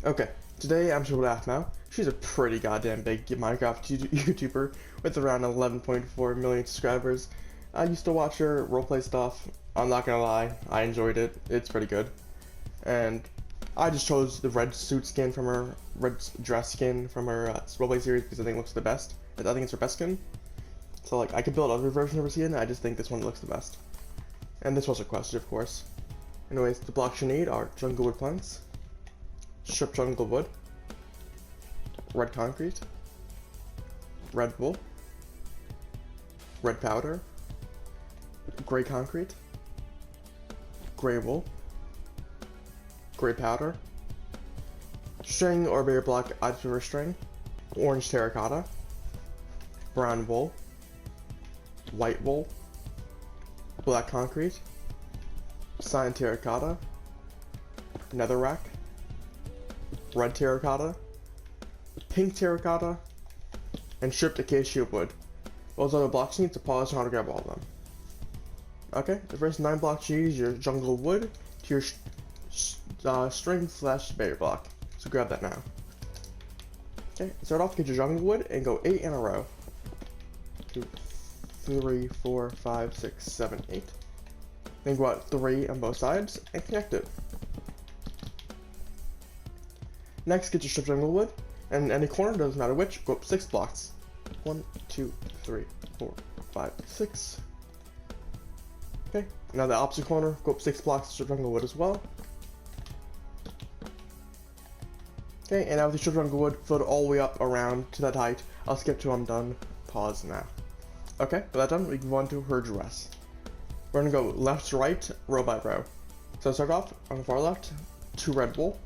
Okay, today I'm here with Aphmau. She's a pretty goddamn big Minecraft YouTuber with around 11.4 million subscribers. I used to watch her roleplay stuff. I'm not gonna lie, I enjoyed it. It's pretty good. And I just chose the red suit skin from her, red dress skin from her roleplay series because I think it looks the best. I think it's her best skin. So like, I could build other versions of her skin, I just think this one looks the best. And this was requested, of course. Anyways, the blocks you need are jungle wood planks, stripped jungle wood, red concrete, red wool, red powder, gray concrete, gray wool, gray powder, string or bare block either string, orange terracotta, brown wool, white wool, black concrete, cyan terracotta, netherrack, red terracotta, pink terracotta, and stripped acacia wood. Those are the blocks you need to polish and how to grab all of them. Okay, the first 9 blocks you use your jungle wood to your string slash barrier block. So grab that now. Okay, start off, get your jungle wood and go 8 in a row. 2, 3, 4, 5, 6, 7, 8. Then go out 3 on both sides and connect it. Next, get your stripped jungle wood, and in any corner, doesn't matter which, go up 6 blocks. 1, 2, 3, 4, 5, 6. Okay, now the opposite corner, go up 6 blocks to stripped jungle wood as well. Okay, and now with the stripped jungle wood, fill it all the way up around to that height. I'll skip to I'm done. Pause now. Okay, with that done, we can move on to her dress. We're gonna go left to right, row by row. So start off on the far left, 2 red wool,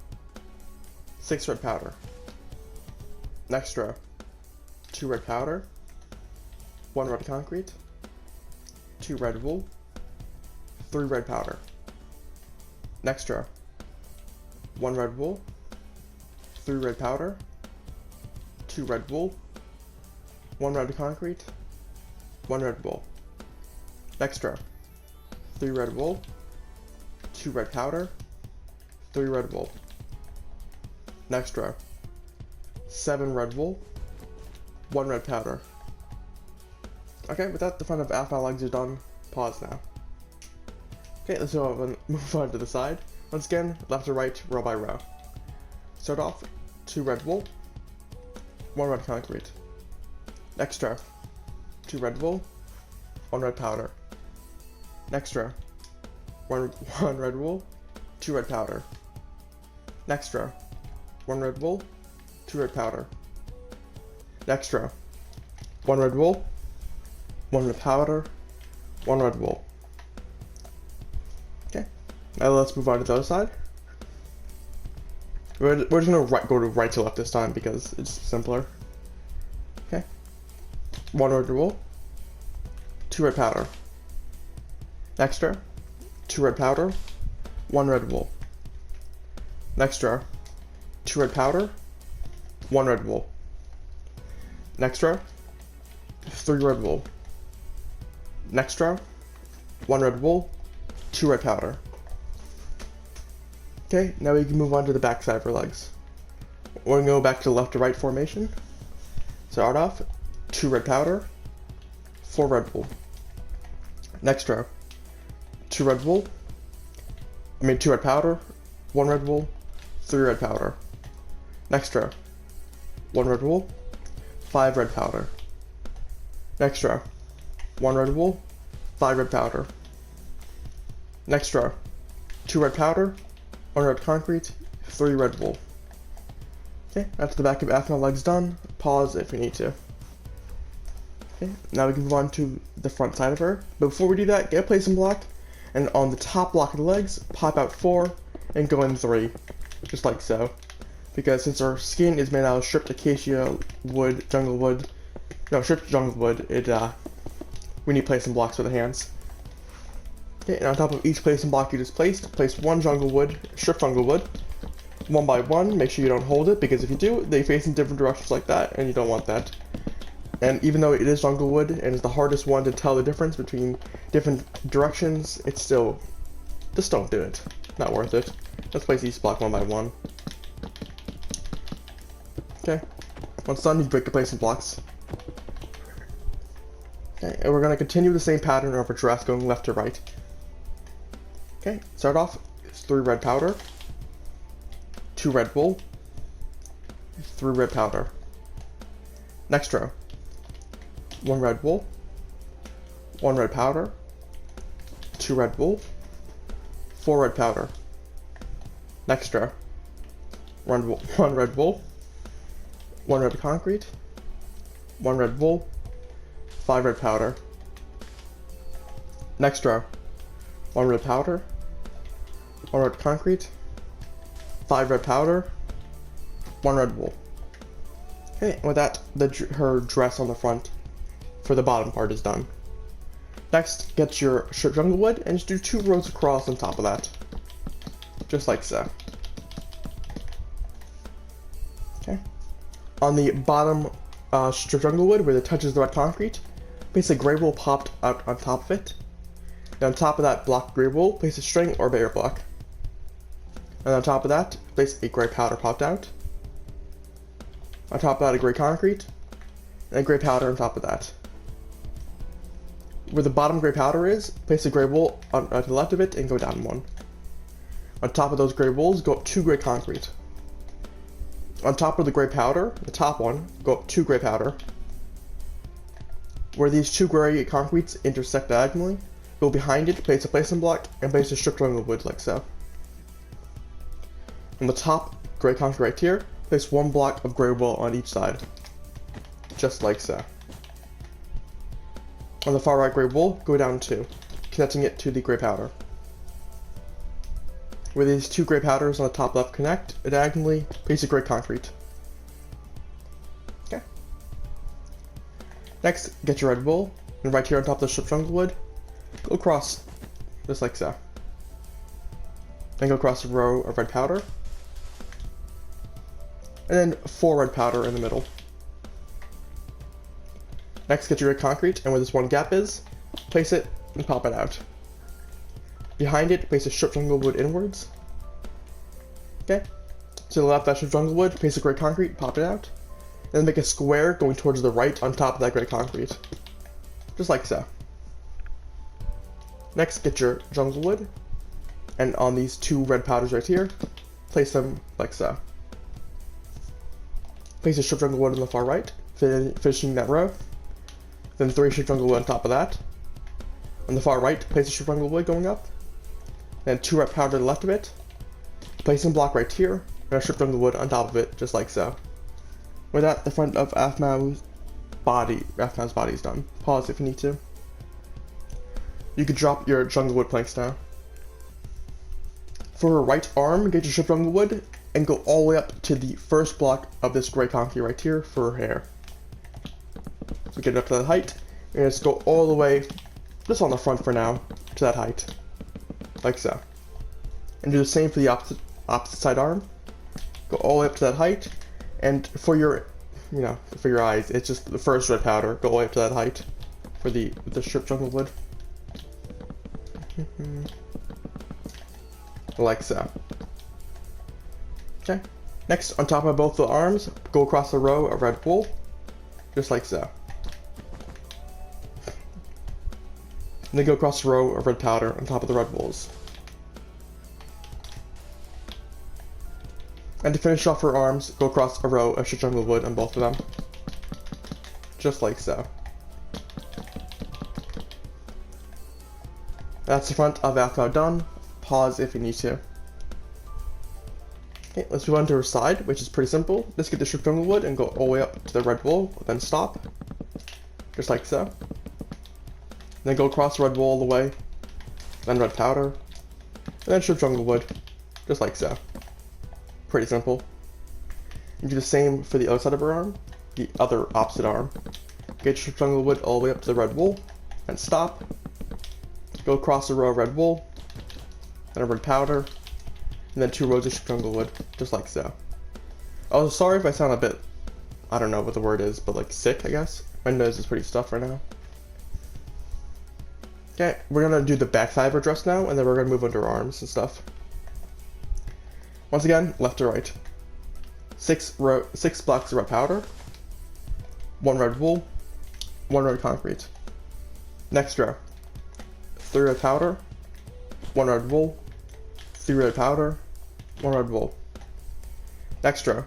6 red powder. Next row, 2 red powder, 1 red concrete, 2 red wool, 3 red powder. Next row, 1 red wool, 3 red powder, 2 red wool, 1 red concrete, 1 red wool. Next row, 3 red wool, 2 red powder, 3 red wool. Next row, 7 red wool, 1 red powder. Okay, with that, the front of Aphmau legs are done. Pause now. Okay, let's move on to the side. Once again, left to right, row by row. Start off, 2 red wool, 1 red concrete. Next row, 2 red wool, 1 red powder. Next row, 1 red wool, 2 red powder. Next row, 1 red wool, 2 red powder. Next row, 1 red wool, 1 red powder, 1 red wool. Okay, now let's move on to the other side. We're just gonna go to right to left this time because it's simpler. Okay, 1 red wool, 2 red powder. Next row, 2 red powder, 1 red wool. Next row, 2 red powder, 1 red wool. Next row, 3 red wool. Next row, 1 red wool, 2 red powder. Okay, now we can move on to the back side of her legs. We're gonna go back to left to right formation. Start off, 2 red powder, 4 red wool. Next row, 2 red wool, 2 red powder, 1 red wool, 3 red powder. Next row, 1 red wool, 5 red powder. Next row, 1 red wool, 5 red powder. Next row, 2 red powder, 1 red concrete, 3 red wool. Okay, that's the back of Aphmau legs done. Pause if you need to. Okay, now we can move on to the front side of her. But before we do that, get a placing block, and on the top block of the legs, pop out 4 and go in 3, just like so. Because since our skin is made out of stripped acacia wood, stripped jungle wood, we need placing blocks for the hands. Okay, and on top of each placing block you just placed, place 1 jungle wood, stripped jungle wood, 1 by 1. Make sure you don't hold it, because if you do, they face in different directions like that, and you don't want that. And even though it is jungle wood and is the hardest one to tell the difference between different directions, it's still, just don't do it. Not worth it. Let's place each block one by one. Okay. Once done, you break the placement blocks. Okay, and we're gonna continue the same pattern of our dress going left to right. Okay, start off, it's 3 red powder, 2 red wool, 3 red powder. Next row, 1 red wool, 1 red powder, 2 red wool, 4 red powder. Next row, 1 red wool, 1 red concrete, 1 red wool, 5 red powder. Next row, 1 red powder, 1 red concrete, 5 red powder, 1 red wool. Okay, and with that, her dress on the front for the bottom part is done. Next, get your strip jungle wood and just do 2 rows across on top of that. Just like so. Okay. On the bottom strip jungle wood where it touches the red concrete, place a gray wool popped out on top of it. Then on top of that block gray wool, place a string or barrier block. And on top of that, place a gray powder popped out. On top of that, a gray concrete, and a gray powder on top of that. Where the bottom gray powder is, place a gray wool to the left of it and go down 1. On top of those gray wools, go up 2 gray concrete. On top of the gray powder, the top one, go up 2 gray powder. Where these 2 gray concretes intersect diagonally, go behind it, place a placement block, and place a strip jungle wood like so. On the top gray concrete right here, place 1 block of gray wool on each side. Just like so. On the far right gray wool, go down 2, connecting it to the gray powder. Where these 2 gray powders on the top left connect, diagonally, place a gray concrete. Okay. Next, get your red wool, and right here on top of the strip jungle wood, go across, just like so. Then go across a row of red powder, and then 4 red powder in the middle. Next, get your red concrete, and where this 1 gap is, place it and pop it out. Behind it, place a strip jungle wood inwards. Okay. To the left of that strip jungle wood, place a gray concrete, pop it out. And then make a square going towards the right on top of that gray concrete. Just like so. Next, get your jungle wood, and on these 2 red powders right here, place them like so. Place a strip jungle wood on the far right, finishing that row. Then 3 strip jungle wood on top of that. On the far right, place a strip jungle wood going up. Then 2 red powder to the left of it. Place a block right here, and a strip jungle wood on top of it, just like so. With that, the front of Aphmau's body is done. Pause if you need to. You can drop your jungle wood planks now. For her right arm, get your strip jungle wood and go all the way up to the first block of this gray concrete right here for her hair. So get it up to that height, and just go all the way, just on the front for now, to that height. Like so. And do the same for the opposite side arm. Go all the way up to that height, and for your, for your eyes, it's just the first red powder. Go all the way up to that height for the strip jungle wood. Like so. Okay. Next, on top of both the arms, go across a row of red wool, just like so. And then go across a row of red powder on top of the red wools. And to finish off her arms, go across a row of strip jungle wood on both of them. Just like so. That's the front of Aphmau done. Pause if you need to. Okay, let's move on to her side, which is pretty simple. Just get the strip jungle wood and go all the way up to the red wool, then stop. Just like so. Then go across the red wool all the way, then red powder, and then strip jungle wood, just like so. Pretty simple. You do the same for the other side of her arm, the other opposite arm. Get your strip jungle wood all the way up to the red wool, and stop. Go across a row of red wool, then a red powder, and then 2 rows of strip jungle wood, just like so. Oh, sorry if I sound a bit, I don't know what the word is, but like sick, I guess. My nose is pretty stuffed right now. Okay, we're gonna do the back side of her dress now, and then we're gonna move under her arms and stuff. Once again, left to right. 6 blocks of red powder, 1 red wool, 1 red concrete. Next row, 3 red powder, 1 red wool, 3 red powder, 1 red wool. Next row,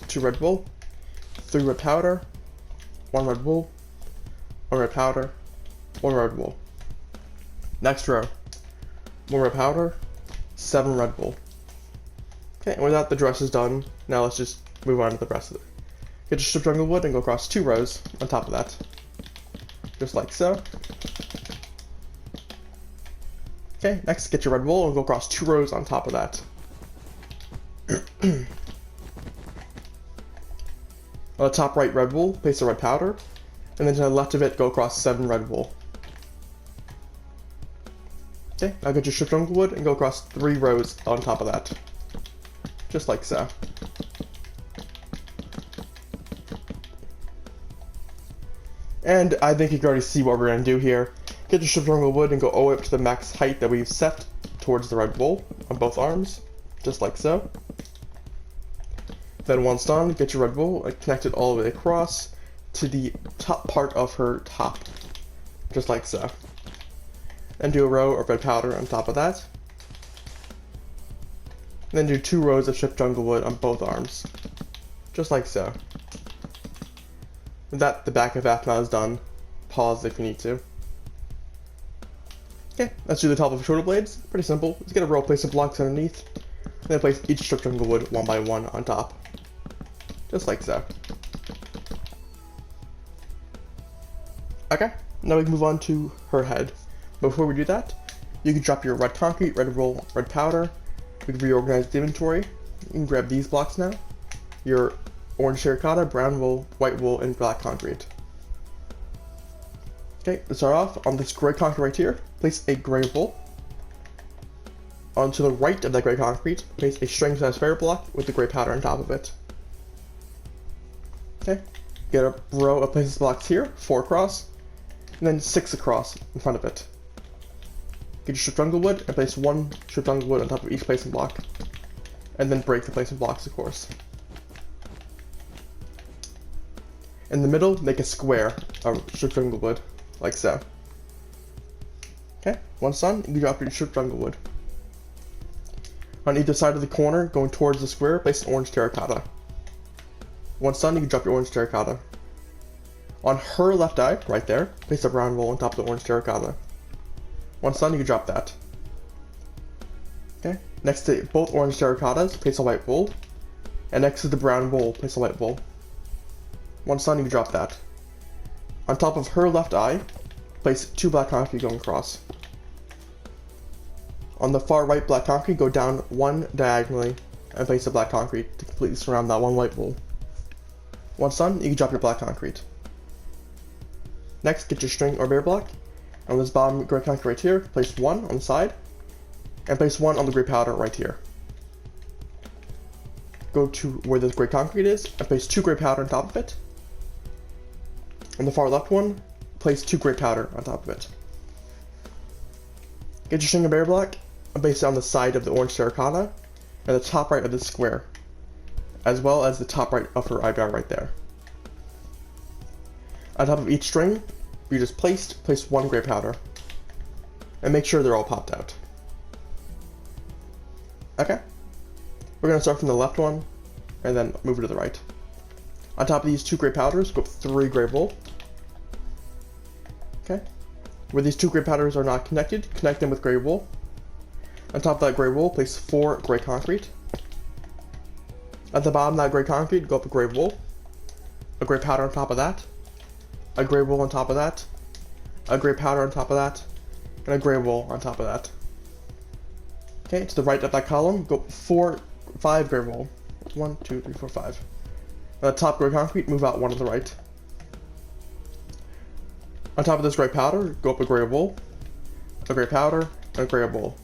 2 red wool, 3 red powder, 1 red wool, 1 red powder, 1 red wool. Next row, 1 red powder, 7 red wool. Okay, and with that, the dress is done. Now let's just move on to the rest of it. Get your strip jungle wood and go across 2 rows on top of that. Just like so. Okay, next get your red wool and go across 2 rows on top of that. On the top right red wool, place a red powder, and then to the left of it, go across 7 red wool. Okay, now get your strip jungle wood and go across 3 rows on top of that. Just like so. And I think you can already see what we're going to do here. Get your strip jungle wood and go all the way up to the max height that we've set towards the red wool on both arms. Just like so. Then once done, get your red wool and connect it all the way across to the top part of her top. Just like so. And do a row of red powder on top of that. And then do 2 rows of strip jungle wood on both arms. Just like so. With that, the back of Aphmau is done. Pause if you need to. Okay, let's do the top of shoulder blades. Pretty simple. Let's get a row, place some blocks underneath. And then place each strip jungle wood 1 by 1 on top. Just like so. Okay, now we can move on to her head. Before we do that, you can drop your red concrete, red wool, red powder. We can reorganize the inventory. You can grab these blocks now. Your orange terracotta, brown wool, white wool, and black concrete. Okay, to start off, on this gray concrete right here, place a gray wool. Onto the right of that gray concrete, place a string-sized square block with the gray powder on top of it. Okay, get a row of places blocks here, 4 across, and then 6 across in front of it. Get your strip jungle wood and place 1 strip jungle wood on top of each placement block, and then break the placement blocks, of course. In the middle, make a square of strip jungle wood, like so. Okay, once done, you can drop your strip jungle wood. On either side of the corner, going towards the square, place an orange terracotta. Once done, you can drop your orange terracotta. On her left eye, right there, place a brown wool on top of the orange terracotta. Once done, you can drop that. Okay, next to both orange terracottas, place a white wool. And next to the brown wool, place a white wool. Once done, you can drop that. On top of her left eye, place 2 black concrete going across. On the far right black concrete, go down 1 diagonally and place a black concrete to completely surround that 1 white wool. Once done, you can drop your black concrete. Next, get your string or bear block. On this bottom gray concrete right here, place 1 on the side, and place 1 on the gray powder right here. Go to where the gray concrete is, and place 2 gray powder on top of it. On the far left one, place 2 gray powder on top of it. Get your string and bear block, and place it on the side of the orange terracotta, and the top right of this square, as well as the top right of her eyebrow right there. On top of each string, you just place 1 gray powder, and make sure they're all popped out. Okay, we're going to start from the left one, and then move it to the right. On top of these 2 gray powders, go up 3 gray wool. Okay, where these 2 gray powders are not connected, connect them with gray wool. On top of that gray wool, place 4 gray concrete. At the bottom of that gray concrete, go up a gray wool, a gray powder on top of that, a gray wool on top of that, a gray powder on top of that, and a gray wool on top of that. Okay, to the right of that column, go 5 gray wool. 1, 2, 3, 4, 5. On the top gray concrete, move out 1 to the right. On top of this gray powder, go up a gray wool, a gray powder, and a gray wool.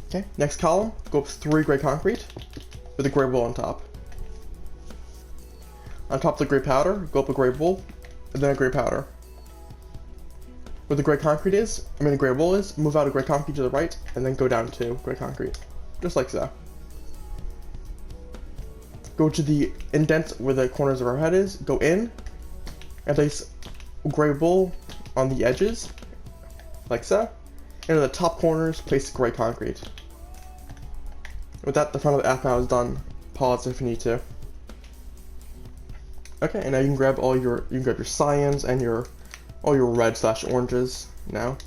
Okay, next column, go up 3 gray concrete with a gray wool on top. On top of the gray powder, go up a gray wool, and then a gray powder. Where the gray concrete is, the gray wool is, move out a gray concrete to the right, and then go down to gray concrete. Just like so. go to the indents where the corners of our head is, go in, and place gray wool on the edges, like so. And in the top corners, place gray concrete. With that, the front of the Aphmau is done. Pause if you need to. Okay, and now you can grab your cyans and all your red / oranges now.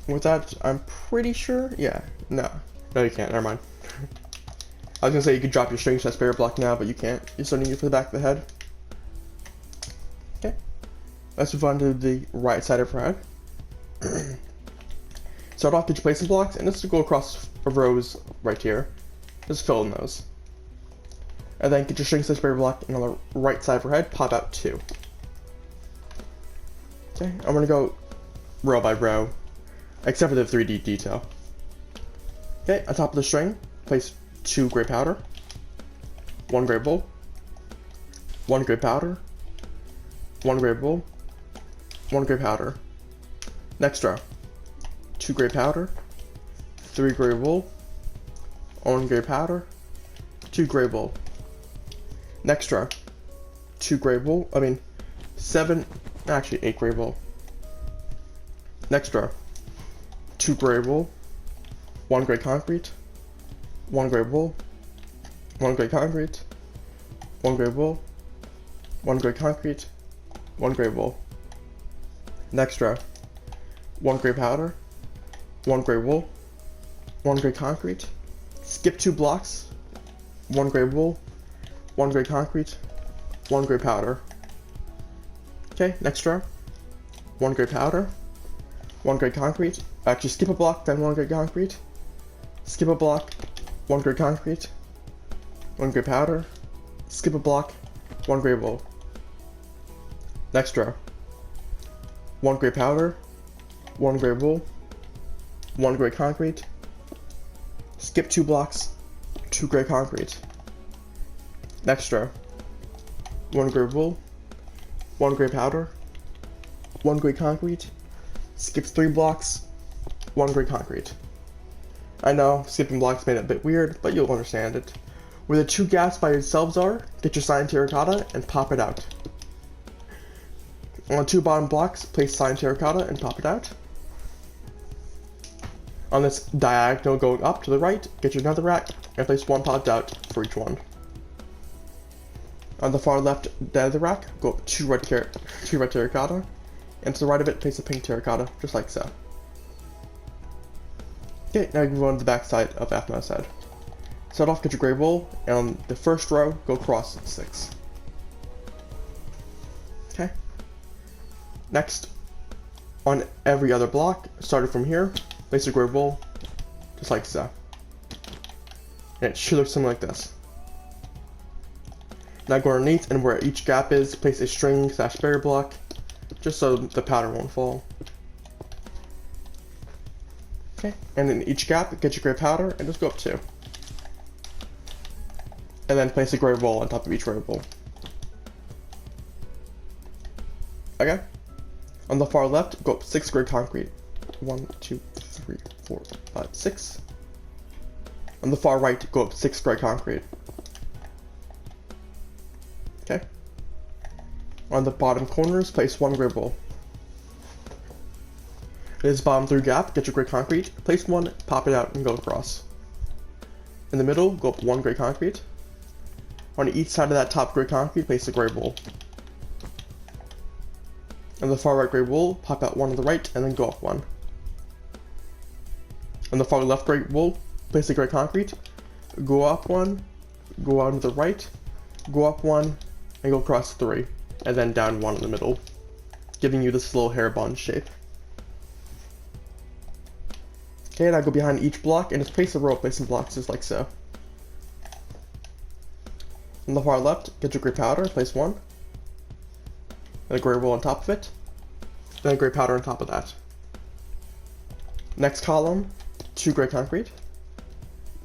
With that, I'm pretty sure, yeah, no you can't, never mind. I was gonna say you could drop your string / barrier block now, but you can't. You still need it for the back of the head. Okay, let's move on to the right side of our head. Start off, get your placing blocks, and just go across rows right here. Just fill in those. And then get your string / barrier block, and on the right side of our head, pop out 2. Okay, I'm gonna go row by row, except for the 3D detail. Okay, on top of the string, place 2 gray powder, 1 gray wool, 1 gray powder, 1 gray wool, 1 gray powder. Next row, 2 gray powder, 3 gray wool, 1 gray powder, 2 gray wool. Next row, 8 gray wool. Next row, 2 gray wool, 1 gray concrete, 1 gray wool, 1 gray concrete, 1 gray wool, 1 gray concrete, 1 gray wool. Next row, 1 gray powder, 1 gray wool, 1 gray concrete, skip 2 blocks, 1 gray wool, 1 gray concrete, 1 gray powder. Okay, next row, 1 gray powder, 1 gray concrete, actually skip a block, then 1 gray concrete, skip a block, 1 gray concrete, 1 gray powder, skip a block, 1 gray wool. Next row, 1 gray powder, 1 gray wool, 1 gray concrete, skip 2 blocks, 2 gray concrete. Next row, 1 gray wool, 1 gray powder, 1 gray concrete, skips 3 blocks, 1 gray concrete. I know, skipping blocks made it a bit weird, but you'll understand it. Where the 2 gaps by themselves are, get your cyan terracotta and pop it out. On the 2 bottom blocks, place cyan terracotta and pop it out. On this diagonal going up to the right, get your nether rack and place 1 popped out for each one. On the far left nether rack, go up 2 red terracotta, and to the right of it, place a pink terracotta, just like so. Okay, now you can go on the back side of Aphmau's head. Start off, get your gray wool, and on the first row, go across 6. Okay. Next, on every other block, starting from here, place your gray wool, just like so. And it should look something like this. Now go underneath, and where each gap is, place a string / barrier block, just so the powder won't fall. Okay, and in each gap, get your gray powder, and just go up 2. And then place a gray wool on top of each gray wool. Okay? On the far left, go up 6 gray concrete. 1, 2, 3, 4, 5, 6. On the far right, go up 6 gray concrete. Okay? On the bottom corners, place 1 gray wool. In this bottom 3 gap, get your gray concrete, place 1, pop it out, and go across. In the middle, go up 1 gray concrete. On each side of that top gray concrete, place a gray wool. On the far right gray wool, pop out 1 on the right, and then go up 1. On the far left gray wool, place a gray concrete, go up 1, go out to the right, go up 1, and go across 3, and then down 1 in the middle, giving you this little hair bun shape. Okay, now go behind each block and just place a row of placing blocks just like so. On the far left, get your gray powder, place 1. Then a gray wool on top of it. Then a gray powder on top of that. Next column, 2 gray concrete.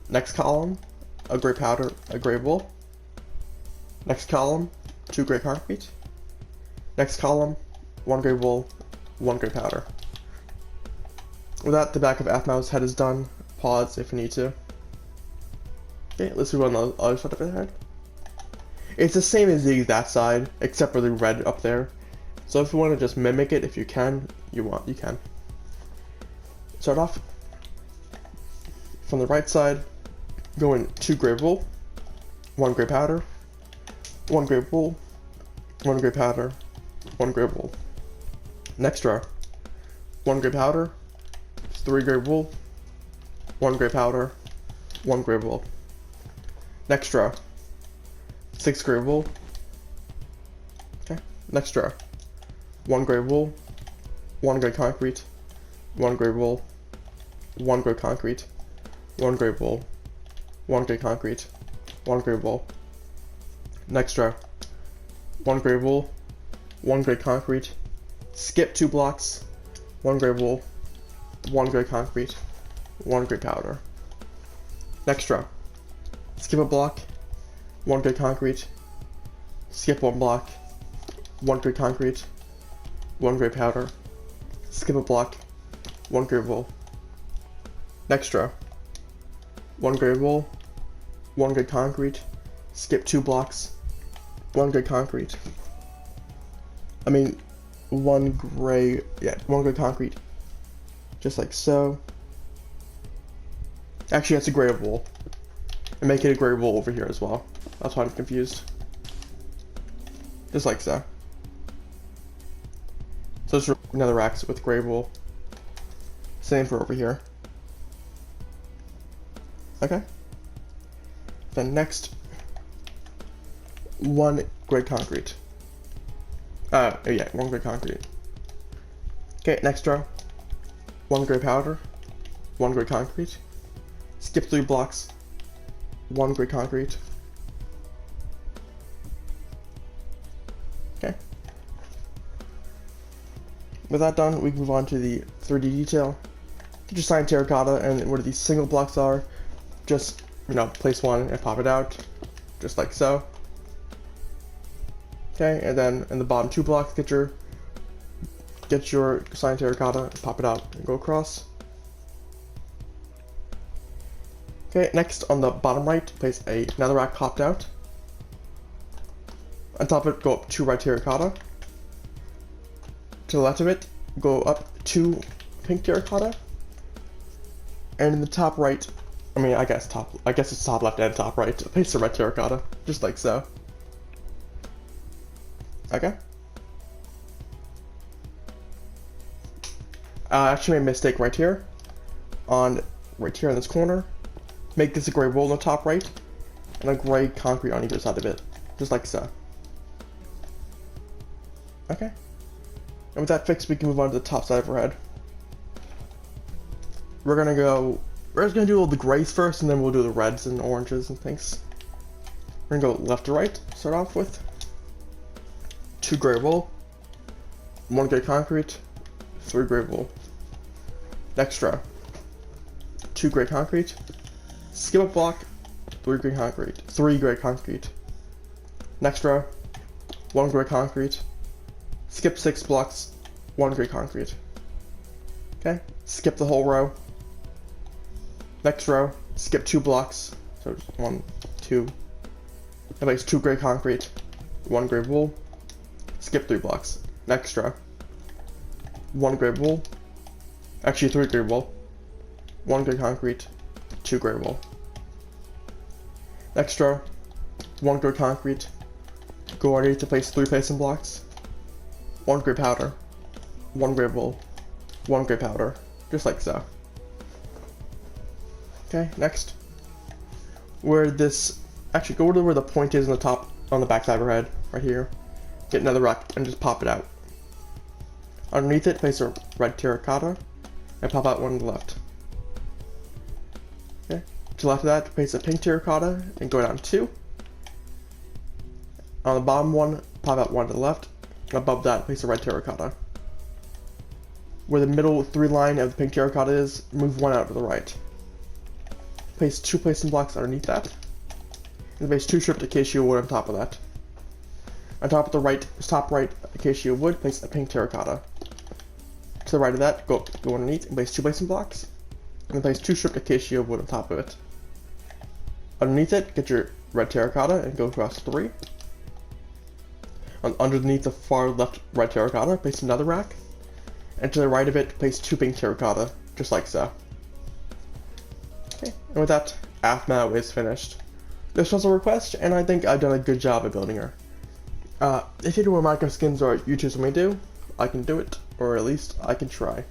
Next column, a gray powder, a gray wool. Next column, 2 gray concrete. Next column, 1 gray wool, 1 gray powder. With that, the back of Aphmau's head is done. Pause if you need to. Okay, let's move on to the other side of the head. It's the same as that side, except for the red up there. So if you want to just mimic it, if you can, you can. Start off from the right side, go in 2 gray wool, 1 gray powder, 1 gray wool, 1 gray powder, 1 gray wool. Next row, 1 gray powder, 3 gray wool, 1 gray powder, 1 gray wool. Next row, 6 gray wool. Okay, next row, 1 gray wool, 1 gray concrete, 1 gray wool, 1 gray concrete, 1 gray wool, 1 gray concrete, 1 gray wool. Next row, 1 gray wool, 1 gray concrete, skip 2 blocks, 1 gray wool, 1 gray concrete, 1 gray powder. Next row, skip a block, 1 gray concrete, skip 1 block, 1 gray concrete, 1 gray powder, skip a block, 1 gray wool. Next row, 1 gray wool, 1 gray concrete, skip 2 blocks, 1 gray concrete. 1 gray concrete, just like so. Actually, that's a gray wool. And make it a gray wool over here as well. That's why I'm confused. Just like so. So it's another racks with gray wool. Same for over here. Okay. Then next, 1 gray concrete. 1 gray concrete. Okay, next row, 1 gray powder, 1 gray concrete, skip 3 blocks, 1 gray concrete. Okay. With that done, we can move on to the 3D detail. Get your sign terracotta, and where these single blocks are, just, place one and pop it out, just like so. Okay, and then in the bottom 2 blocks, get your sign terracotta, pop it out, and go across. Okay, next on the bottom right, place another rack popped out. On top of it, go up 2 red terracotta. To the left of it, go up 2 pink terracotta. And in the top right, I guess it's top left and top right, place the red terracotta, just like so. Okay. I actually made a mistake right here in this corner. Make this a gray wool on the top right, and a gray concrete on either side of it, just like so. Okay. And with that fixed, we can move on to the top side of our head. We're just gonna do all the grays first, and then we'll do the reds and oranges and things. We're gonna go left to right. Start off with 2 gray wool, 1 gray concrete, 3 gray wool. Next row, 2 gray concrete, skip a block, 3 gray concrete. Next row, 1 gray concrete, skip 6 blocks, 1 gray concrete. Okay, skip the whole row. Next row, skip 2 blocks, so just 1, 2. And place 2 gray concrete, 1 gray wool, skip 3 blocks. Next row, 1 gray wool, actually 3 gray wool, 1 gray concrete, 2 gray wool. Next row, 1 gray concrete, go underneath to place 3 placement blocks, 1 gray powder, 1 gray wool, 1 gray powder, just like so. Okay, next, go to where the point is on the back side of our head, right here. Get another rock and just pop it out. Underneath it, place a red terracotta and pop out one to the left. Okay, to the left of that, place a pink terracotta and go down 2. On the bottom one, pop out 1 to the left, and above that, place a red terracotta. Where the middle 3 line of the pink terracotta is, move 1 out to the right. Place 2 placement blocks underneath that, and place 2 strips acacia wood on top of that. On top of the top right acacia wood, place a pink terracotta. To the right of that, go underneath and place 2 placement blocks, and then place 2 strips acacia wood on top of it. Underneath it, get your red terracotta and go across 3. Underneath the far left red terracotta, place another rack. And to the right of it, place 2 pink terracotta, just like so. Okay, and with that, Aphmau is finished. This was a request, and I think I've done a good job of building her. If you do more Minecraft skins or YouTube me do, I can do it, or at least I can try.